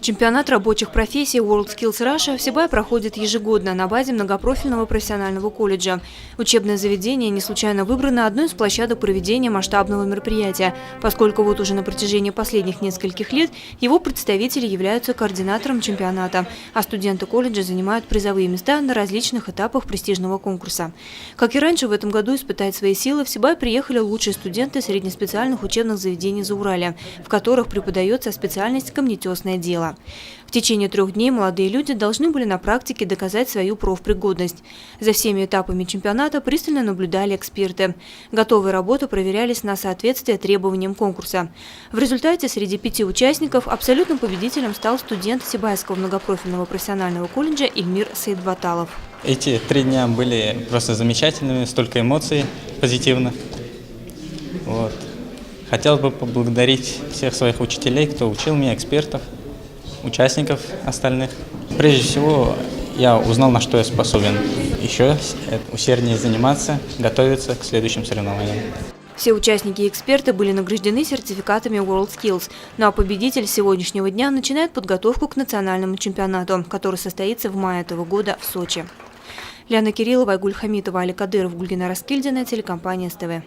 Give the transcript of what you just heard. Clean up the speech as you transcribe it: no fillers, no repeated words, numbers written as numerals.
Чемпионат рабочих профессий WorldSkills Russia в Сибае проходит ежегодно на базе многопрофильного профессионального колледжа. Учебное заведение не случайно выбрано одной из площадок проведения масштабного мероприятия, поскольку вот уже на протяжении последних нескольких лет его представители являются координатором чемпионата, а студенты колледжа занимают призовые места на различных этапах престижного конкурса. Как и раньше, в этом году испытать свои силы в Сибай приехали лучшие студенты среднеспециальных учебных заведений Зауралья, в которых преподается специальность камнетесное дело. В течение 3 дней молодые люди должны были на практике доказать свою профпригодность. За всеми этапами чемпионата пристально наблюдали эксперты. Готовые работы проверялись на соответствие требованиям конкурса. В результате среди 5 участников абсолютным победителем стал студент Сибайского многопрофильного профессионального колледжа Ильмир Саидбаталов. Эти 3 дня были просто замечательными, столько эмоций позитивных. Хотел бы поблагодарить всех своих учителей, кто учил меня, экспертов, участников остальных. Прежде всего, я узнал, на что я способен. Еще усерднее заниматься, готовиться к следующим соревнованиям. Все участники и эксперты были награждены сертификатами WorldSkills, ну а победитель сегодняшнего дня начинает подготовку к национальному чемпионату, который состоится в мае этого года в Сочи. Лиана Кириллова, Айгуль Хамитова, Али Кадыров, Гульгина Раскильдина, телекомпания СТВ.